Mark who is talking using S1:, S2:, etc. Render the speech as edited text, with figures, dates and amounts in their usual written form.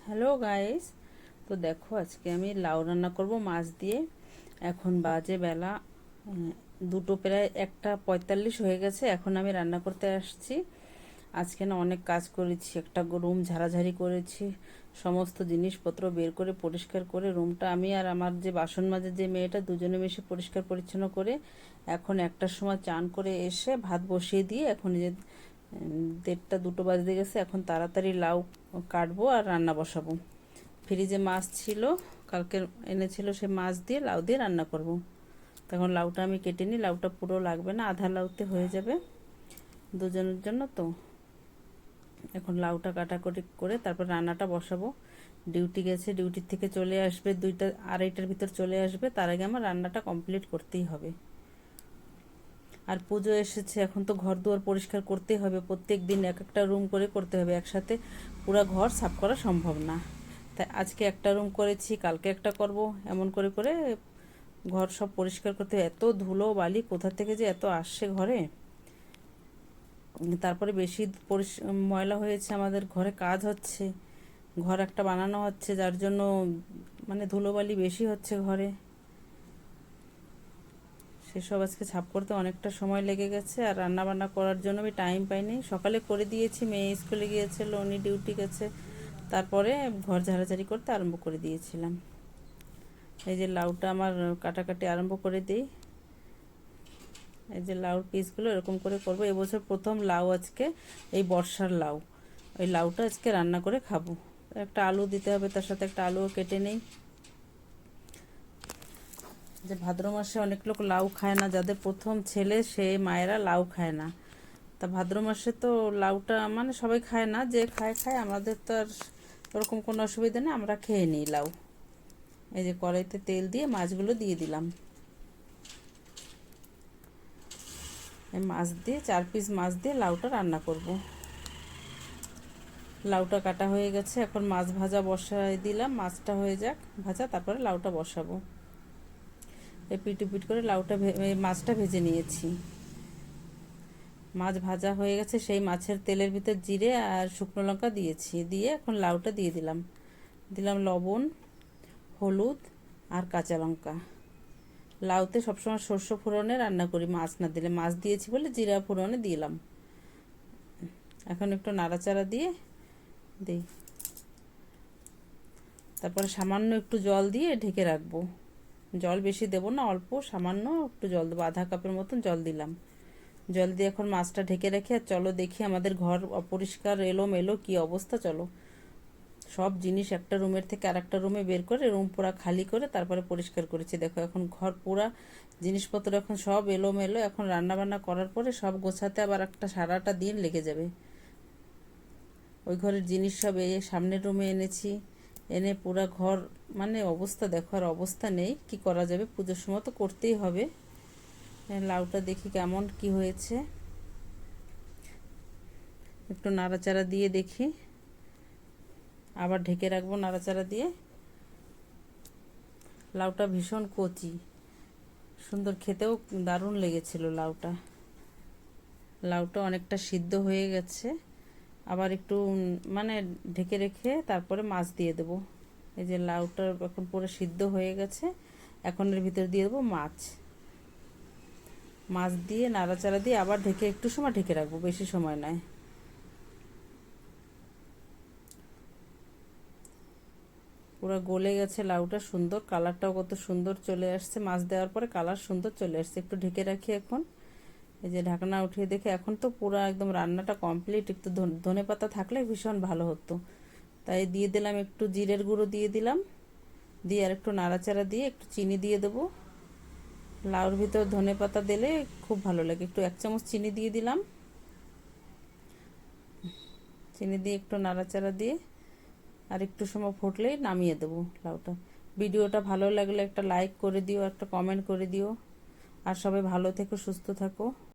S1: Hello guys, তো দেখো আজকে আমি লাউ রান্না করব মাছ দিয়ে। এখন বাজে বেলা দুটো, প্রায় 1:45 হয়ে গেছে। এখন আমি রান্না করতে আসছি। আজকে না অনেক কাজ করেছি, একটা রুম ঝাড়াঝাড়ি করেছি, সমস্ত জিনিসপত্র বের করে পরিষ্কার করে রুমটা আমি আর আমার যে বাসন মাজে যে মেয়েটা দুজনে মিশে পরিষ্কার পরিচ্ছন্ন করে এখন 1টার সময় চান করে এসে ভাত বসিয়ে দিয়ে এখন যে 1:30 2 বাজতে গেছে। এখন তাড়াতাড়ি লাউ কাটবো আর রান্না বসাবো। ফ্রিজে মাছ ছিল, কালকে এনেছিল, সে মাছ দিয়ে লাউ দিয়ে রান্না করব। তখন লাউটা আমি কেটে নিই, লাউটা পুরো লাগবে না, আধা লাউতে হয়ে যাবে দুজনের জন্য। তো এখন লাউটা কাটাকুটি করে তারপর রান্নাটা বসাবো। ডিউটি গেছে, ডিউটির থেকে চলে আসবে 2টা 2:30টার ভিতর চলে আসবে। তার আগে আমার রান্নাটা কমপ্লিট করতেই হবে। আর পুজো এসেছে, এখন তো ঘর দুয়ার পরিষ্কার করতেই হবে। প্রত্যেক দিন এক একটা রুম করে করতে হবে, একসাথে পুরো ঘর সাফ করা সম্ভব না। তাই আজকে একটা রুম করেছি, কালকে একটা করব, এমন করে করে ঘর সব পরিষ্কার করতে হবে। এত ধুলো বালি কোথা থেকে যে এত আসছে ঘরে। তারপরে বেশি ময়লা হয়েছে, আমাদের ঘরে কাজ হচ্ছে, ঘর একটা বানানো হচ্ছে, যার জন্য মানে ধুলোবালি বেশি হচ্ছে ঘরে। সেসব আজকে ছাপ করতে অনেকটা সময় লেগে গেছে। আর রান্না বান্না করার জন্য আমি টাইম পাইনি। সকালে করে দিয়েছি, মেয়ে স্কুলে গিয়েছিল, উনি ডিউটি গেছে, তারপরে ঘর ঝাড়াঝাড়ি করতে আরম্ভ করে দিয়েছিলাম। এই যে লাউটা আমার কাটাকাটি আরম্ভ করে দিই। এই যে লাউর পিসগুলো এরকম করে করবো। এবছর প্রথম লাউ আজকে, এই বর্ষার লাউ, ওই লাউটা আজকে রান্না করে খাবো। একটা আলু দিতে হবে, তার সাথে একটা আলুও কেটে নেই। যে ভাদ্র মাসে অনেক লোক লাউ খায় না, যাদের প্রথম ছেলে সে মায়েরা লাউ খায় না। তা ভাদ্র মাসে তো লাউটা মানে সবাই খায় না, যে খায় খায়, আমাদের তো আর ওরকম কোনো অসুবিধা নেই, আমরা খেয়ে নিই লাউ। এই যে কড়াইতে তেল দিয়ে মাছগুলো দিয়ে দিলাম। এই মাছ দিয়ে 4 পিস মাছ দিয়ে লাউটা রান্না করব। লাউটা কাটা হয়ে গেছে, এখন মাছ ভাজা বসাই দিলাম, মাছটা হয়ে যাক ভাজা, তারপরে লাউটা বসাবো। এপিট উপিট করে লাউটা মাছটা ভেজে নিয়েছি। মাছ ভাজা হয়ে গেছে, সেই মাছের তেলের ভিতর জিরে আর শুকনো লঙ্কা দিয়েছি, দিয়ে এখন লাউটা দিয়ে দিলাম। দিলাম লবণ, হলুদ আর কাঁচা লঙ্কা। লাউতে সবসময় সর্ষে ফোড়নে রান্না করি, মাছ না দিলে। মাছ দিয়েছি বলে জিরা ফোড়নে দিলাম। এখন একটু নাড়াচাড়া দিয়ে দিই, তারপরে সামান্য একটু জল দিয়ে ঢেকে রাখবো। জল বেশি দেবো না, অল্প সামান্য একটু জল দেবো, আধা কাপের মতন জল দিলাম। জল দিয়ে এখন মাছটা ঢেকে রেখে আর চলো দেখি আমাদের ঘর অপরিষ্কার এলোমেলো কি অবস্থা। চলো সব জিনিস একটা রুমের থেকে আর একটা রুমে বের করে রুম পুরা খালি করে তারপরে পরিষ্কার করেছি। দেখো এখন ঘর পুরা জিনিসপত্র এখন সব এলোমেলো। এখন রান্না বান্না করার পরে সব গোছাতে আবার একটা সারাটা দিন লেগে যাবে। ওই ঘরের জিনিস সব এই সামনের রুমে এনেছি, এনে পুরা ঘর মানে অবস্থা দেখো, আর অবস্থা নেই। কি করা যাবে, পুজোর সময় তো করতেই হবে। লাউটা দেখি কেমন কি হয়েছে, একটু নাড়াচাড়া দিয়ে দেখি, আবার ঢেকে রাখবো নাড়াচাড়া দিয়ে। লাউটা ভীষণ কচি, সুন্দর, খেতেও দারুণ লেগেছিল লাউটা। লাউটা অনেকটা সিদ্ধ হয়ে গেছে। আবার একটু মানে ঢেকে রেখে তারপরে মাছ দিয়ে দেবো। এই যে লাউটা এখন পুরো সিদ্ধ হয়ে গেছে, এখন এর ভিতর দিয়ে দেবো মাছ। মাছ দিয়ে নাড়াচাড়া দিয়ে আবার ঢেকে একটু সময় ঢেকে রাখবো, বেশি সময় নয়। পুরো গলে গেছে লাউটা, সুন্দর কালারটাও কত সুন্দর চলে আসছে, মাছ দেওয়ার পরে কালার সুন্দর চলে আসছে। একটু ঢেকে রাখি এখন। এই যে ঢাকনা উঠিয়ে দেখে এখন তো পুরো একদম রান্নাটা কমপ্লিট। একটু ধনে পাতা থাকলে ভীষণ ভালো হতো। তাই দিয়ে দিলাম একটু জিরের গুঁড়ো, দিয়ে দিলাম, দিয়ে আর একটু নাড়াচাড়া দিয়ে একটু চিনি দিয়ে দেবো। লাউর ভিতর ধনে পাতা দিলে খুব ভালো লাগে। একটু 1 চামচ চিনি দিয়ে দিলাম। চিনি দিয়ে একটু নাড়াচাড়া দিয়ে আর একটু সময় ফুটলেই নামিয়ে দেবো লাউটা। ভিডিওটা ভালো লাগলে একটা লাইক করে দিও, একটা কমেন্ট করে দিও। আর সবাই ভালো থেকো, সুস্থ থাকো।